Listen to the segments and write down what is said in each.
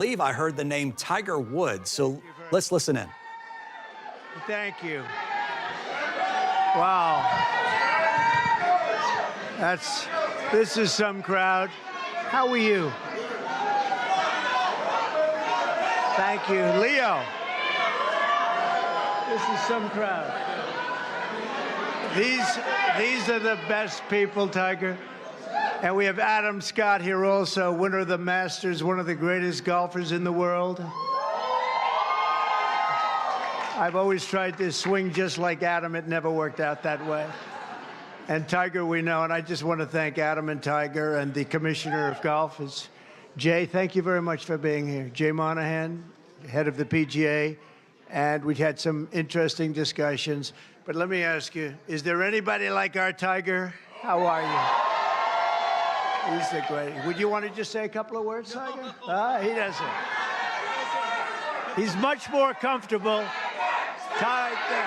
believe I heard the name Tiger Woods, so let's listen in. Thank you. Wow. This is some crowd. How are you? Thank you. Leo. This is some crowd. These are the best people, Tiger. And we have Adam Scott here also, winner of the Masters, one of the greatest golfers in the world. I've always tried to swing just like Adam. It never worked out that way. And Tiger, we know, and I just want to thank Adam and Tiger and the Commissioner of Golf. Jay, thank you very much for being here. Jay Monahan, head of the PGA, and we had some interesting discussions. But let me ask you, is there anybody like our Tiger? How are you? He's the great. Would you want to just say a couple of words, Tiger? He doesn't. He's much more comfortable. Tiger.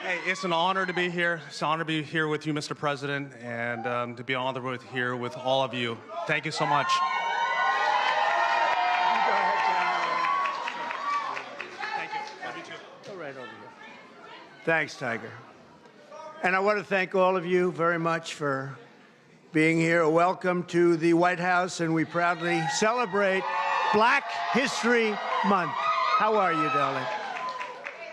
Hey, it's an honor to be here. It's an honor to be here with you, Mr. President, and to be honored here with all of you. Thank you so much. Thank you. Love you too. Go right over here. Thanks, Tiger. And I want to thank all of you very much for being here. Welcome to the White House, and we proudly celebrate Black History Month. How are you, darling?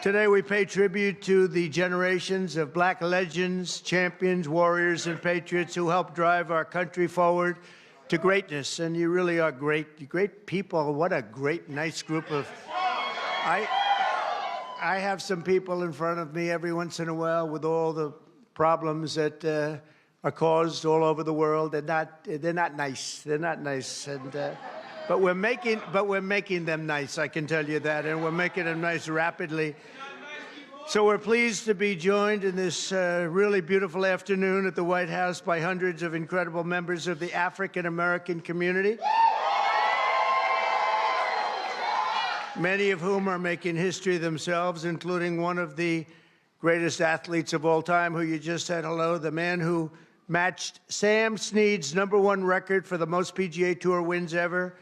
Today we pay tribute to the generations of black legends, champions, warriors, and patriots who helped drive our country forward to greatness. And you really are great people. What a great, nice group of... I have some people in front of me every once in a while with all the problems that are caused all over the world. They're not nice. They're not nice. And but we're making them nice, I can tell you that, and we're making them nice rapidly. So we're pleased to be joined in this really beautiful afternoon at the White House by hundreds of incredible members of the African American community, many of whom are making history themselves, including one of the greatest athletes of all time, who you just said hello, the man who matched Sam Snead's #1 record for the most PGA Tour wins ever,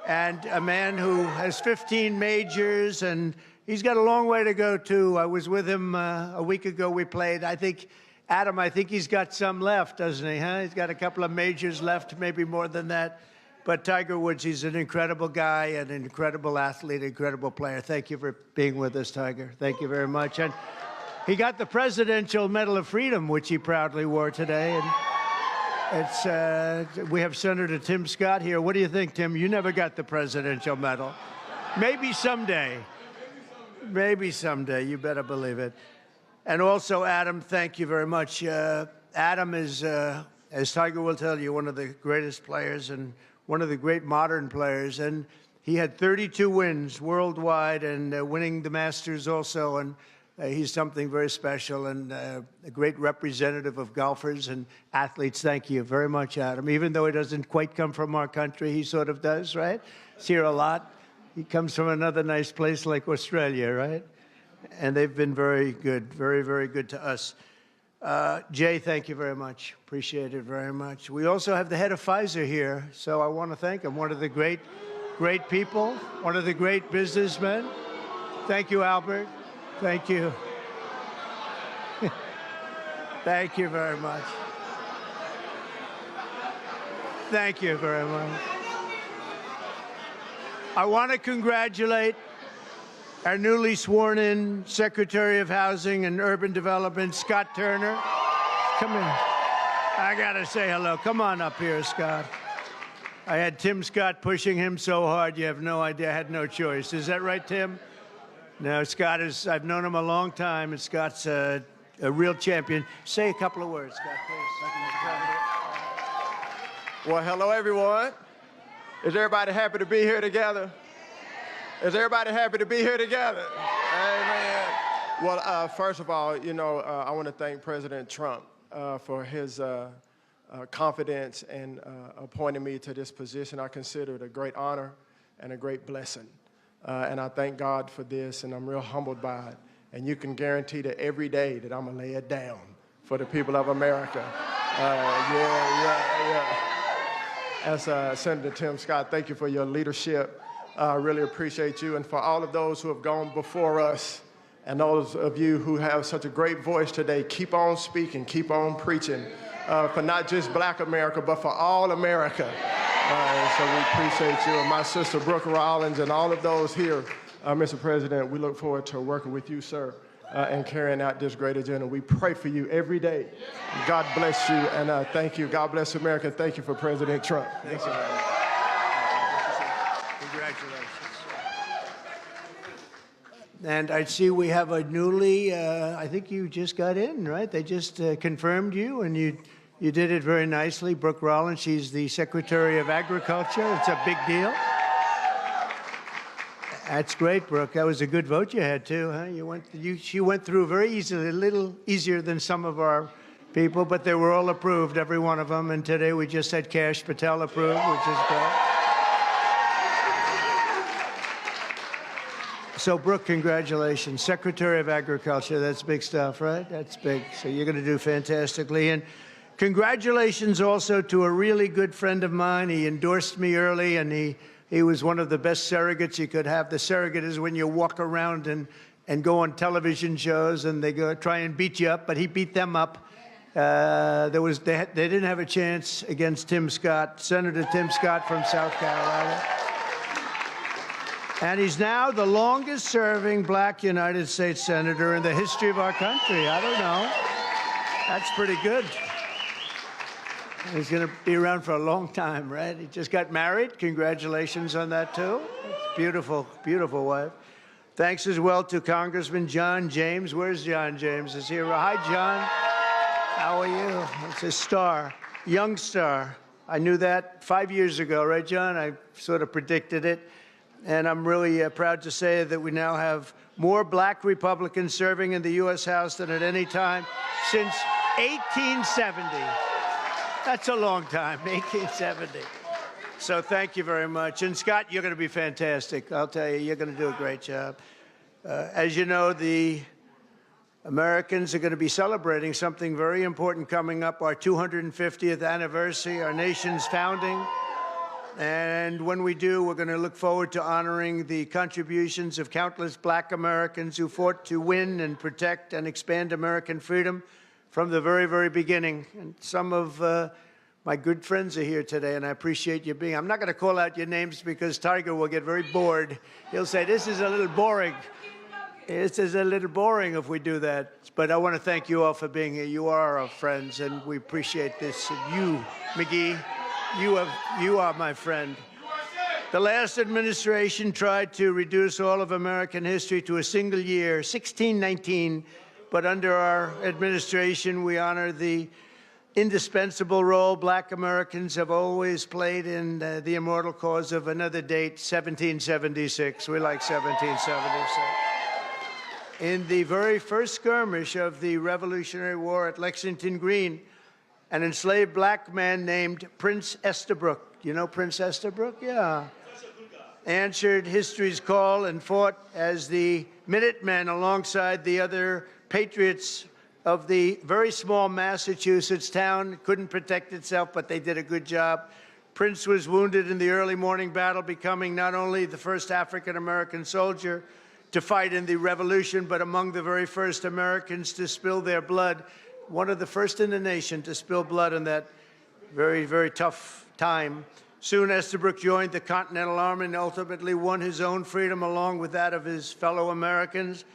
and a man who has 15 majors, and he's got a long way to go, too. I was with him a week ago. We played. Adam, I think he's got some left, doesn't he, huh? He's got a couple of majors left, maybe more than that. But Tiger Woods, he's an incredible guy, an incredible athlete, incredible player. Thank you for being with us, Tiger. Thank you very much. And he got the Presidential Medal of Freedom, which he proudly wore today. And we have Senator Tim Scott here. What do you think, Tim? You never got the Presidential Medal. Maybe someday. Maybe someday. You better believe it. And also, Adam, thank you very much. Adam is, as Tiger will tell you, one of the greatest players and one of the great modern players. And he had 32 wins worldwide and winning the Masters also. And he's something very special and a great representative of golfers and athletes. Thank you very much, Adam. Even though he doesn't quite come from our country, he sort of does, right? He's here a lot. He comes from another nice place like Australia, right? And they've been very good, very, very good to us. Jay, thank you very much. Appreciate it very much. We also have the head of Pfizer here, so I want to thank him. One of the great people, one of the great businessmen. Thank you, Albert. Thank you. Thank you very much. Thank you very much. I want to congratulate our newly sworn-in Secretary of Housing and Urban Development, Scott Turner. Come in. I got to say hello. Come on up here, Scott. I had Tim Scott pushing him so hard, you have no idea. I had no choice. Is that right, Tim? No, Scott is, I've known him a long time, and Scott's a real champion. Say a couple of words, Scott, please. Well, hello, everyone. Is everybody happy to be here together? Is everybody happy to be here together? Amen. Well, first of all, I want to thank President Trump for his confidence and appointing me to this position. I consider it a great honor and a great blessing. And I thank God for this, and I'm real humbled by it. And you can guarantee that every day that I'm going to lay it down for the people of America. Yeah. As Senator Tim Scott, thank you for your leadership. I really appreciate you. And for all of those who have gone before us, and those of you who have such a great voice today, keep on speaking, keep on preaching for not just Black America, but for all America. So we appreciate you. And my sister, Brooke Rollins, and all of those here, Mr. President, we look forward to working with you, sir, and carrying out this great agenda. We pray for you every day. God bless you, and thank you. God bless America. Thank you for President Trump. Thank you. Congratulations. And I see we have a newly, I think you just got in, right? They just confirmed you, and you did it very nicely. Brooke Rollins, she's the Secretary of Agriculture. It's a big deal. That's great, Brooke. That was a good vote you had, too, huh? She went through very easily, a little easier than some of our people, but they were all approved, every one of them. And today we just had Kash Patel approved, which is great. So, Brooke, congratulations. Secretary of Agriculture, that's big stuff, right? That's big. So you're going to do fantastically. And congratulations also to a really good friend of mine. He endorsed me early, and he was one of the best surrogates you could have. The surrogate is when you walk around and go on television shows, and they go try and beat you up, but he beat them up. They didn't have a chance against Tim Scott, Senator Tim Scott from South Carolina. And he's now the longest-serving Black United States Senator in the history of our country. I don't know. That's pretty good. He's going to be around for a long time, right? He just got married. Congratulations on that, too. It's beautiful, beautiful wife. Thanks as well to Congressman John James. Where's John James? Is he here? Hi, John. How are you? It's a star, young star. I knew that 5 years ago, right, John? I sort of predicted it. And I'm really proud to say that we now have more Black Republicans serving in the U.S. House than at any time since 1870. That's a long time, 1870. So thank you very much. And Scott, you're going to be fantastic. I'll tell you, you're going to do a great job. As you know, the Americans are going to be celebrating something very important coming up, our 250th anniversary, our nation's founding. And when we do, we're going to look forward to honoring the contributions of countless Black Americans who fought to win and protect and expand American freedom from the very, very beginning. And some of my good friends are here today, and I appreciate you being. I'm not going to call out your names because Tiger will get very bored. He'll say, this is a little boring. This is a little boring if we do that. But I want to thank you all for being here. You are our friends, and we appreciate this. And you, McGee, you are my friend. The last administration tried to reduce all of American history to a single year, 1619. But under our administration, we honor the indispensable role Black Americans have always played in the immortal cause of another date, 1776. We like 1776. In the very first skirmish of the Revolutionary War at Lexington Green, an enslaved Black man named Prince Estabrook, you know Prince Estabrook? Yeah. Answered history's call and fought as the Minutemen alongside the other patriots of the very small Massachusetts town. Couldn't protect itself, but they did a good job. Prince was wounded in the early morning battle, becoming not only the first African-American soldier to fight in the Revolution, but among the very first Americans to spill their blood. One of the first in the nation to spill blood in that very, very tough time. Soon Estabrook joined the Continental Army and ultimately won his own freedom along with that of his fellow Americans.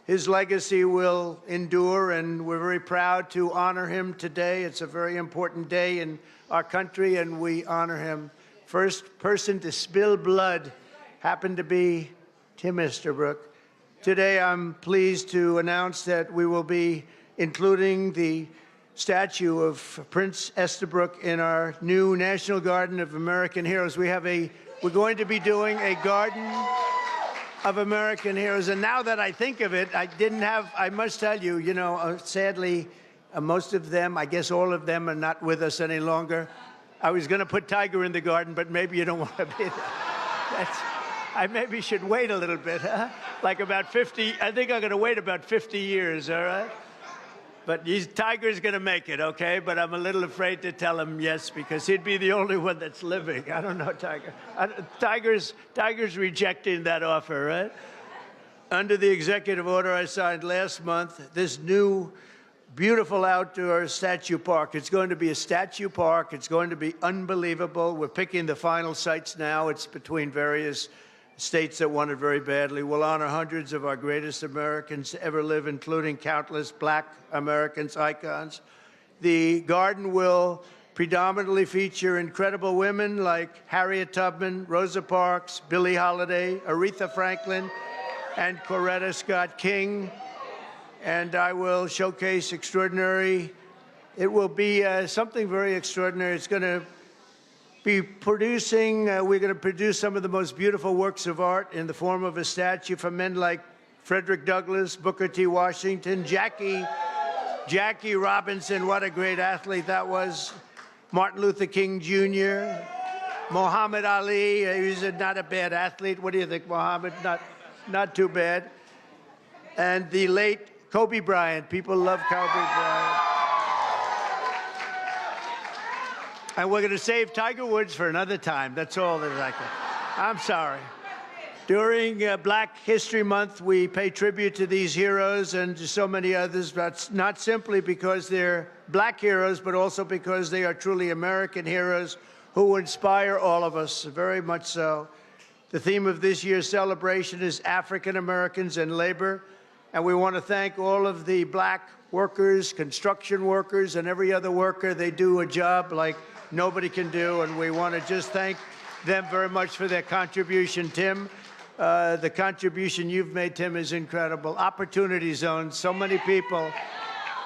His legacy will endure, and we're very proud to honor him today. It's a very important day in our country, and we honor him. First person to spill blood happened to be Tim Estabrook. Today, I'm pleased to announce that we will be including the statue of Prince Estabrook in our new National Garden of American Heroes. We're going to be doing a Garden of American Heroes. And now that I think of it, I must tell you, sadly, most of them, I guess all of them are not with us any longer. I was going to put Tiger in the garden, but maybe you don't want to be there. I maybe should wait a little bit, huh? Like about 50, I think I'm going to wait about 50 years, all right? But Tiger's going to make it, okay? But I'm a little afraid to tell him yes because he'd be the only one that's living. I don't know, Tiger. Tiger's rejecting that offer, right? Under the executive order I signed last month, this new beautiful outdoor statue park. It's going to be a statue park. It's going to be unbelievable. We're picking the final sites now. It's between various states that want it very badly. We'll honor hundreds of our greatest Americans to ever live, including countless Black Americans, icons. The garden will predominantly feature incredible women like Harriet Tubman, Rosa Parks, Billie Holiday, Aretha Franklin, and Coretta Scott King. And I will showcase it will be something very extraordinary. It's going to be we're going to produce some of the most beautiful works of art in the form of a statue from men like Frederick Douglass, Booker T. Washington, Jackie Robinson, what a great athlete that was, Martin Luther King Jr., Muhammad Ali, he's not a bad athlete. What do you think, Muhammad? Not too bad. And the late Kobe Bryant. People love Kobe Bryant. And we're going to save Tiger Woods for another time. That's all that I can. I'm sorry. During Black History Month, we pay tribute to these heroes and to so many others, but not simply because they're Black heroes, but also because they are truly American heroes who inspire all of us, very much so. The theme of this year's celebration is African Americans and labor. And we want to thank all of the Black workers, construction workers, and every other worker. They do a job like nobody can do, and we want to just thank them very much for their contribution. Tim, the contribution you've made, Tim, is incredible. Opportunity Zone, so many people,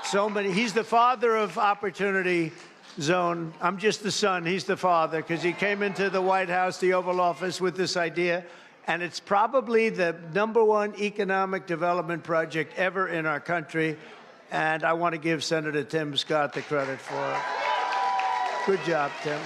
so many. He's the father of Opportunity Zone. I'm just the son. He's the father, because he came into the White House, the Oval Office, with this idea. And it's probably the #1 economic development project ever in our country. And I want to give Senator Tim Scott the credit for it. Good job, Tim.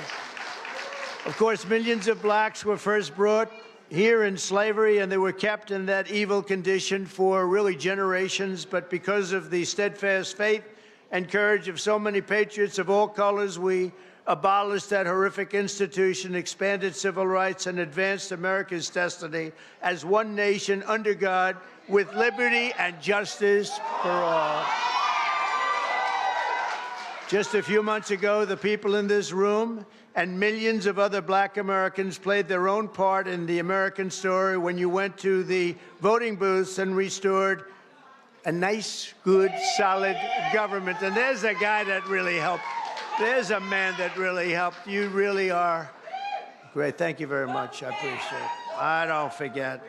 Of course, millions of Blacks were first brought here in slavery, and they were kept in that evil condition for really generations. But because of the steadfast faith and courage of so many patriots of all colors, we abolished that horrific institution, expanded civil rights, and advanced America's destiny as one nation under God with liberty and justice for all. Just a few months ago, the people in this room and millions of other Black Americans played their own part in the American story when you went to the voting booths and restored a nice, good, solid government. And there's a guy that really helped. There's a man that really helped. You really are great. Thank you very much. I appreciate it. I don't forget.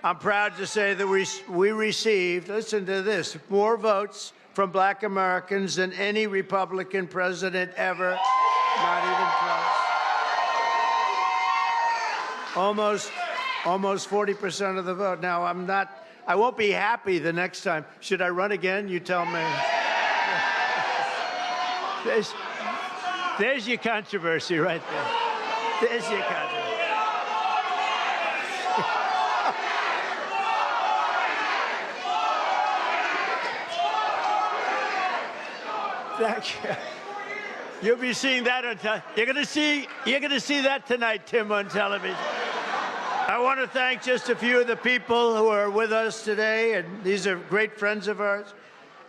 I'm proud to say that we received, listen to this, more votes from Black Americans than any Republican president ever. Not even close. Almost 40% of the vote. Now, I won't be happy the next time. Should I run again? You tell me. There's your controversy right there. There's your controversy. Thank you. You'll be seeing that on you're gonna see that tonight, Tim, on television. I want to thank just a few of the people who are with us today, and these are great friends of ours.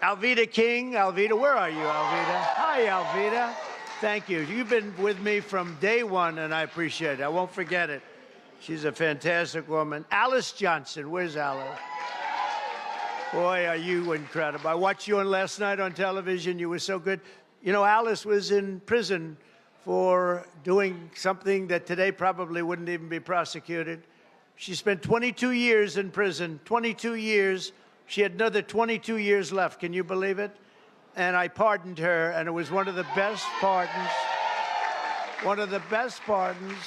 Alveda King. Alveda, where are you, Alveda? Hi, Alveda. Thank you. You've been with me from day one, and I appreciate it. I won't forget it. She's a fantastic woman. Alice Johnson. Where's Alice? Boy, are you incredible. I watched you on last night on television. You were so good. You know, Alice was in prison for doing something that today probably wouldn't even be prosecuted. She spent 22 years in prison, 22 years. She had another 22 years left. Can you believe it? And I pardoned her, and it was one of the best pardons. One of the best pardons.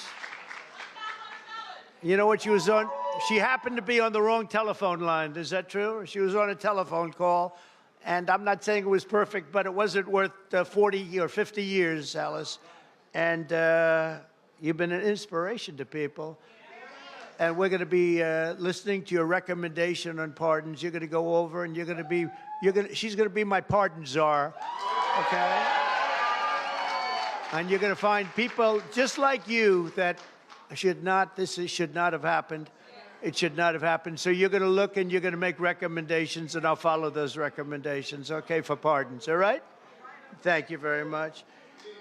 You know what she was on? She happened to be on the wrong telephone line. Is that true? She was on a telephone call. And I'm not saying it was perfect, but it wasn't worth 40 or 50 years, Alice. And you've been an inspiration to people. and we're going to be listening to your recommendation on pardons. You're going to go over, and she's going to be my pardon czar, okay? And you're going to find people just like you that should not have happened. It should not have happened. So you're going to look and you're going to make recommendations, and I'll follow those recommendations, okay, for pardons, all right? Thank you very much.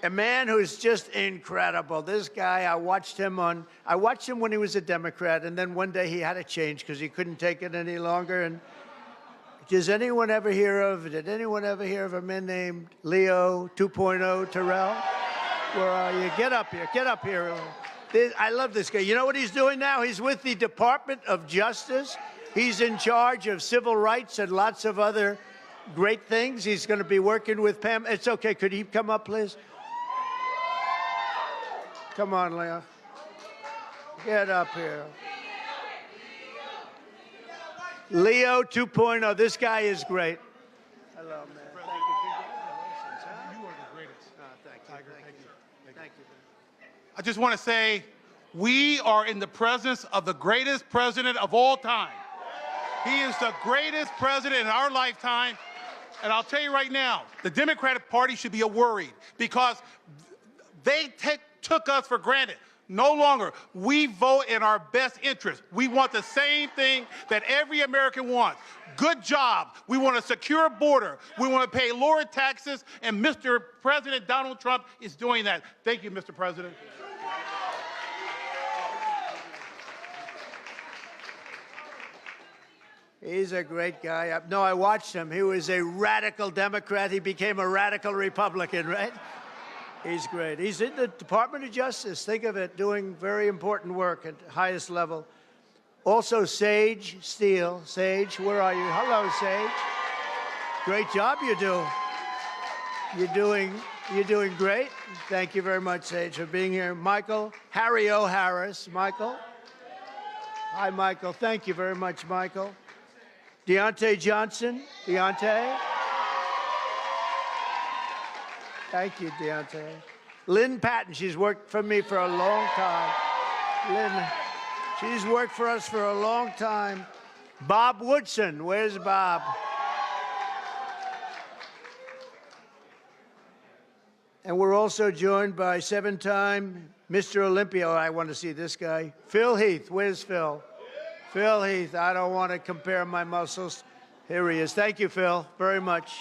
A man who's just incredible. This guy, I watched him when he was a Democrat, and then one day he had to change because he couldn't take it any longer. And did anyone ever hear of a man named Leo 2.0 Terrell? Where are you? Get up here. Get up here. I love this guy. You know what he's doing now? He's with the Department of Justice. He's in charge of civil rights and lots of other great things. He's going to be working with Pam. It's okay. Could he come up, please? Come on, Leo. Get up here. Leo 2.0. This guy is great. Hello, man. Thank you. Congratulations. Huh? You are the greatest. Thank you. Tiger, Thank you. Thank you. I just want to say, we are in the presence of the greatest president of all time. He is the greatest president in our lifetime. And I'll tell you right now, the Democratic Party should be worried because they took us for granted. No longer. We vote in our best interest. We want the same thing that every American wants. Good job. We want a secure border. We want to pay lower taxes, and Mr. President Donald Trump is doing that. Thank you, Mr. President. He's a great guy. No, I watched him. He was a radical Democrat. He became a radical Republican, right? He's great. He's in the Department of Justice. Think of it, doing very important work at the highest level. Also, Sage Steele. Sage, where are you? Hello, Sage. Great job you do. You're doing great. Thank you very much, Sage, for being here. Harry O. Harris. Michael. Hi, Michael. Thank you very much, Michael. Deontay Johnson. Deontay. Thank you, Deontay. Lynn Patton, she's worked for me for a long time. Lynn, she's worked for us for a long time. Bob Woodson, where's Bob? And we're also joined by 7-time Mr. Olympia. Oh, I want to see this guy. Phil Heath, where's Phil? Phil Heath, I don't want to compare my muscles. Here he is. Thank you, Phil, very much.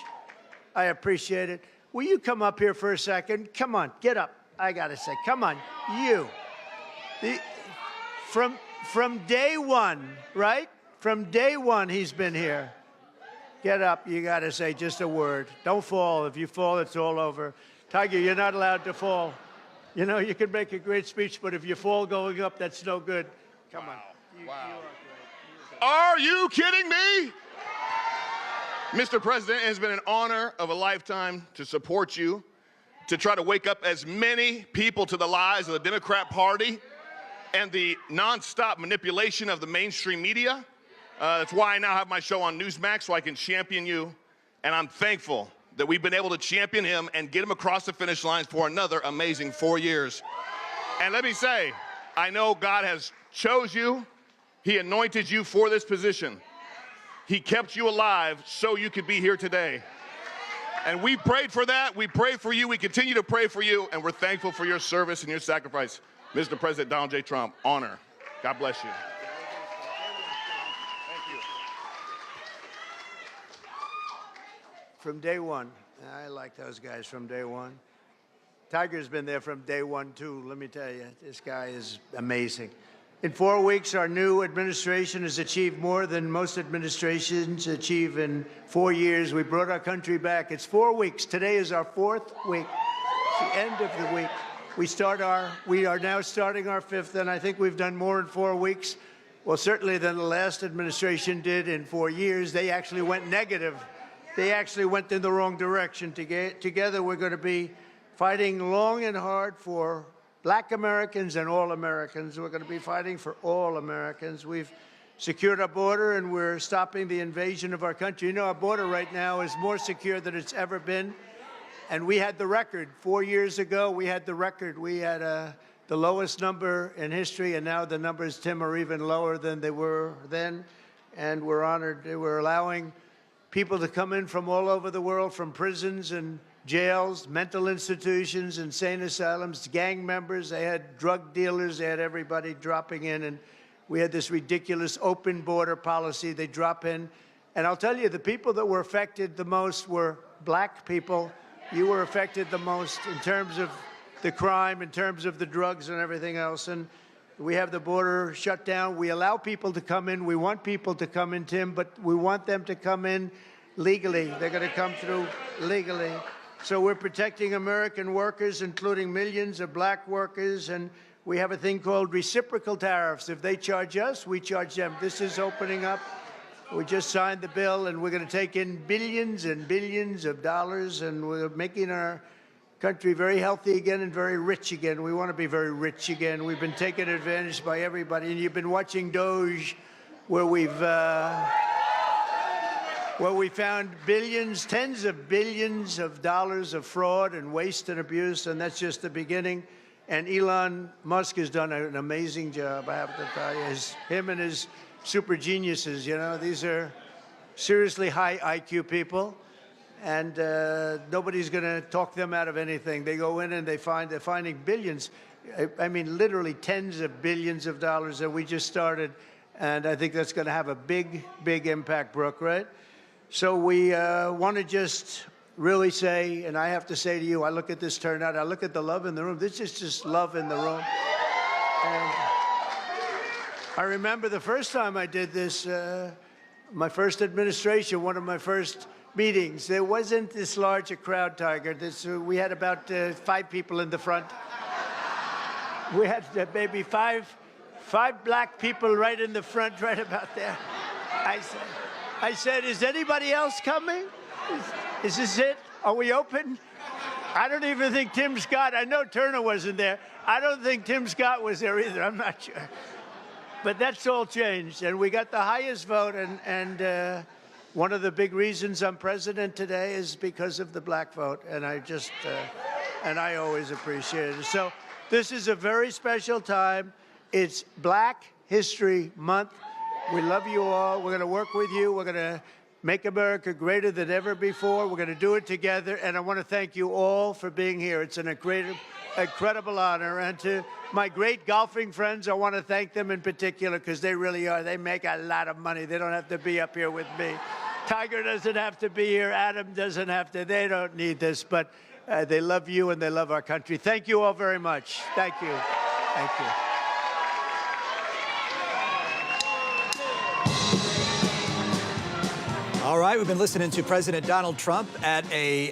I appreciate it. Will you come up here for a second? Come on, get up. I got to say, come on, you. From day one, right? From day one, he's been here. Get up. You got to say just a word. Don't fall. If you fall, it's all over. Tiger, you're not allowed to fall. You know, you can make a great speech, but if you fall going up, that's no good. Come on. You are great. Are you kidding me? Mr. President, it has been an honor of a lifetime to support you, to try to wake up as many people to the lies of the Democrat Party and the nonstop manipulation of the mainstream media. That's why I now have my show on Newsmax, so I can champion you. And I'm thankful that we've been able to champion him and get him across the finish line for another amazing 4 years. And let me say, I know God has chose you. He anointed you for this position. He kept you alive so you could be here today. And we prayed for that. We pray for you. We continue to pray for you. And we're thankful for your service and your sacrifice. Mr. President Donald J. Trump, honor. God bless you. Thank you. From day one. I like those guys from day one. Tiger's been there from day one, too. Let me tell you, this guy is amazing. In 4 weeks, our new administration has achieved more than most administrations achieve in 4 years. We brought our country back. It's 4 weeks. Today is our 4th week. It's the end of the week. We are now starting our 5th, and I think we've done more in 4 weeks. Well, certainly than the last administration did in 4 years. They actually went negative. They actually went in the wrong direction. Together, we're going to be fighting long and hard for Black Americans and all Americans. We're going to be fighting for all Americans. We've secured our border, and we're stopping the invasion of our country. You know, our border right now is more secure than it's ever been. And we had the record. 4 years ago, we had the record. We had the lowest number in history, and now the numbers, Tim, are even lower than they were then. And we're honored. We're allowing people to come in from all over the world, from prisons and jails, mental institutions, insane asylums, gang members. They had drug dealers. They had everybody dropping in. And we had this ridiculous open border policy. They drop in. And I'll tell you, the people that were affected the most were black people. You were affected the most in terms of the crime, in terms of the drugs and everything else. And we have the border shut down. We allow people to come in. We want people to come in, Tim, but we want them to come in legally. They're going to come through legally. So we're protecting American workers, including millions of black workers, and we have a thing called reciprocal tariffs. If they charge us, we charge them. This is opening up. We just signed the bill, and we're going to take in billions and billions of dollars, and we're making our country very healthy again and very rich again. We want to be very rich again. We've been taken advantage by everybody, and you've been watching Doge, where we found billions, tens of billions of dollars of fraud and waste and abuse, and that's just the beginning. And Elon Musk has done an amazing job, I have to tell you. Him and his super geniuses, you know, these are seriously high IQ people, and nobody's going to talk them out of anything. They go in and they're finding billions. I mean, literally tens of billions of dollars that we just started, and I think that's going to have a big, big impact, Brooke, right? So we want to just really say, and I have to say to you, I look at this turnout, I look at the love in the room. This is just love in the room. And I remember the first time I did this, my first administration, one of my first meetings, there wasn't this large a crowd, Tiger. We had about 5 people in the front. We had maybe five black people right in the front, right about there. I said, is anybody else coming? Is this it? Are we open? I don't even think Tim Scott, I know Turner wasn't there. I don't think Tim Scott was there either. I'm not sure. But that's all changed. And we got the highest vote. And one of the big reasons I'm president today is because of the black vote. And I always appreciate it. So this is a very special time. It's Black History Month. We love you all. We're going to work with you. We're going to make America greater than ever before. We're going to do it together. And I want to thank you all for being here. It's an incredible honor. And to my great golfing friends, I want to thank them in particular because they really are. They make a lot of money. They don't have to be up here with me. Tiger doesn't have to be here. Adam doesn't have to. They don't need this. But they love you and they love our country. Thank you all very much. Thank you. Thank you. All right, we've been listening to President Donald Trump at a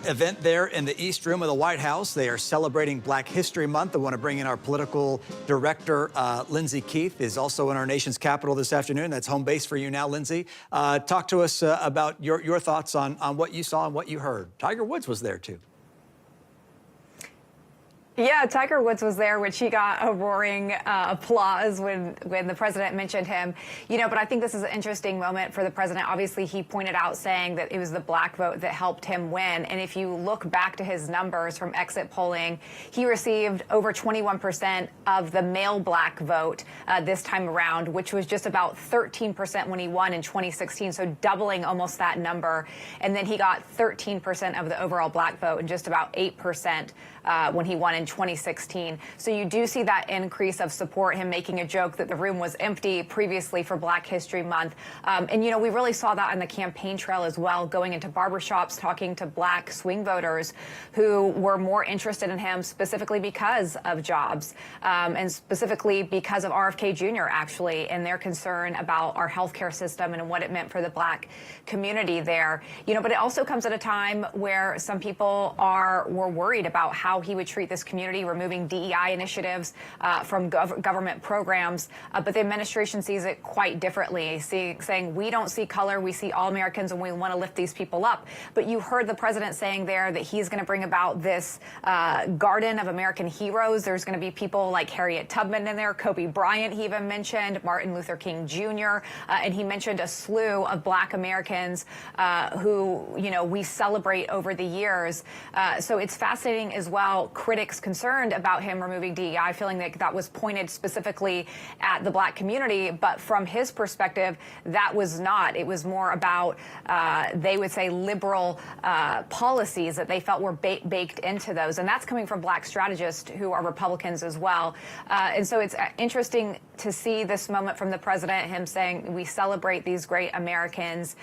event there in the East Room of the White House. They are celebrating Black History Month. I want to bring in our political director, Lindsay Keith, is also in our nation's capital this afternoon. That's home base for you now, Lindsay. Talk to us about your thoughts on what you saw and what you heard. Tiger Woods was there, too. Yeah, Tiger Woods was there, which he got a roaring applause when the president mentioned him. You know, but I think this is an interesting moment for the president. Obviously, he pointed out saying that it was the black vote that helped him win. And if you look back to his numbers from exit polling, he received over 21% of the male black vote this time around, which was just about 13% when he won in 2016. So doubling almost that number. And then he got 13% of the overall black vote and just about 8% when he won in 2016. So you do see that increase of support, him making a joke that the room was empty previously for Black History Month. And, you know, we really saw that on the campaign trail as well, going into barbershops, talking to black swing voters who were more interested in him specifically because of jobs and specifically because of RFK Jr., actually, and their concern about our healthcare system and what it meant for the black community there. You know, but it also comes at a time where some people were worried about how he would treat this community, removing DEI initiatives from government programs. But the administration sees it quite differently, saying we don't see color, we see all Americans, and we want to lift these people up. But you heard the president saying there that he's going to bring about this garden of American heroes. There's going to be people like Harriet Tubman in there, Kobe Bryant, he even mentioned, Martin Luther King Jr., and he mentioned a slew of black Americans who, you know, we celebrate over the years. So it's fascinating as well well, critics concerned about him removing DEI, feeling that that was pointed specifically at the black community. But from his perspective, that was not. It was more about, they would say, liberal policies that they felt were baked into those. And that's coming from black strategists who are Republicans as well. And so it's interesting to see this moment from the president, him saying we celebrate these great Americans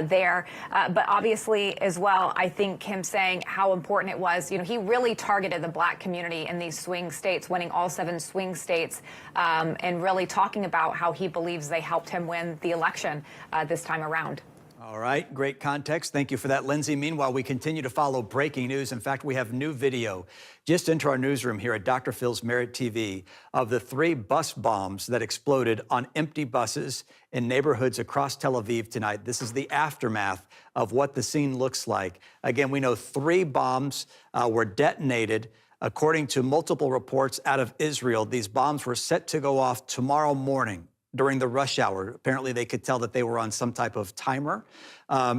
there. But obviously, as well, I think him saying how important it was, you know, he really targeted the black community in these swing states, winning all 7 swing states, and really talking about how he believes they helped him win the election this time around. All right, great context. Thank you for that, Lindsay. Meanwhile, we continue to follow breaking news. In fact, we have new video just into our newsroom here at Dr. Phil's Merit TV of the 3 bus bombs that exploded on empty buses in neighborhoods across Tel Aviv tonight. This is the aftermath of what the scene looks like. Again, we know 3 bombs were detonated. According to multiple reports out of Israel, these bombs were set to go off tomorrow morning during the rush hour. Apparently, they could tell that they were on some type of timer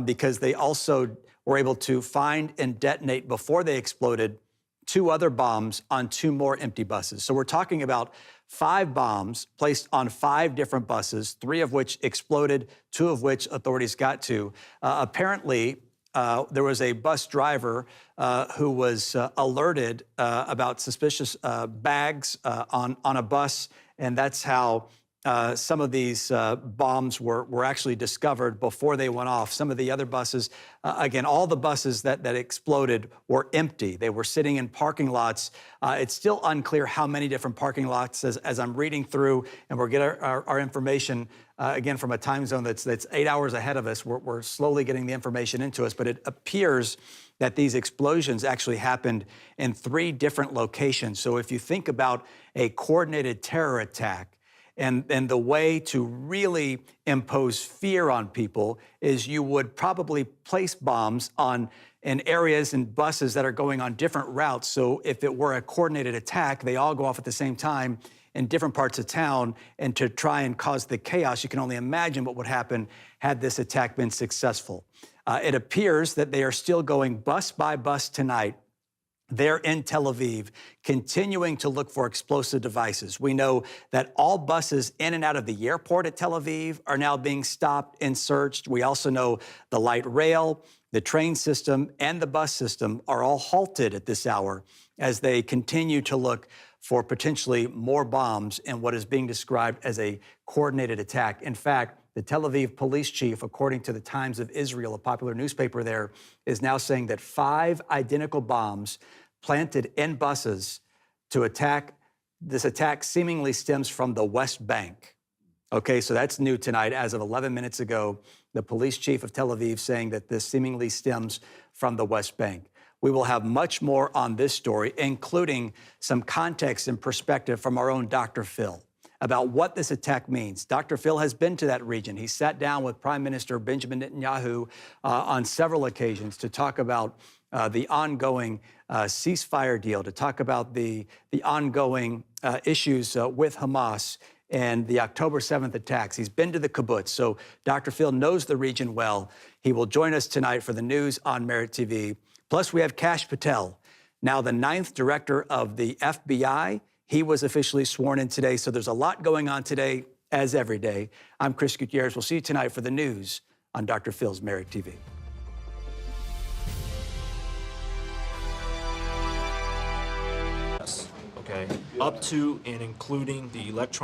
because they also were able to find and detonate before they exploded 2 other bombs on 2 more empty buses. So we're talking about 5 bombs placed on 5 different buses, 3 of which exploded, 2 of which authorities got to. Apparently, there was a bus driver who was alerted about suspicious bags on a bus, and that's how some of these bombs were actually discovered before they went off. Some of the other buses, again, all the buses that exploded were empty. They were sitting in parking lots. It's still unclear how many different parking lots as I'm reading through, and we're getting our information, again, from a time zone that's 8 hours ahead of us. We're slowly getting the information into us, but it appears that these explosions actually happened in 3 different locations. So if you think about a coordinated terror attack, and the way to really impose fear on people is you would probably place bombs in areas and buses that are going on different routes. So if it were a coordinated attack, they all go off at the same time in different parts of town, and to try and cause the chaos, you can only imagine what would happen had this attack been successful. It appears that they are still going bus by bus tonight there in Tel Aviv, continuing to look for explosive devices. We know that all buses in and out of the airport at Tel Aviv are now being stopped and searched. We also know the light rail, the train system, and the bus system are all halted at this hour as they continue to look for potentially more bombs in what is being described as a coordinated attack. In fact, the Tel Aviv police chief, according to the Times of Israel, a popular newspaper there, is now saying that 5 identical bombs planted in buses to attack. This attack seemingly stems from the West Bank. Okay, so that's new tonight. As of 11 minutes ago, the police chief of Tel Aviv saying that this seemingly stems from the West Bank. We will have much more on this story, including some context and perspective from our own Dr. Phil about what this attack means. Dr. Phil has been to that region. He sat down with Prime Minister Benjamin Netanyahu on several occasions to talk about the ongoing ceasefire deal, to talk about the ongoing issues with Hamas and the October 7th attacks. He's been to the kibbutz, so Dr. Phil knows the region well. He will join us tonight for the news on Merit TV. Plus, we have Kash Patel, now the 9th director of the FBI. He was officially sworn in today, so there's a lot going on today, as every day. I'm Chris Gutierrez. We'll see you tonight for the news on Dr. Phil's Merit TV. Okay, up to and including the electronic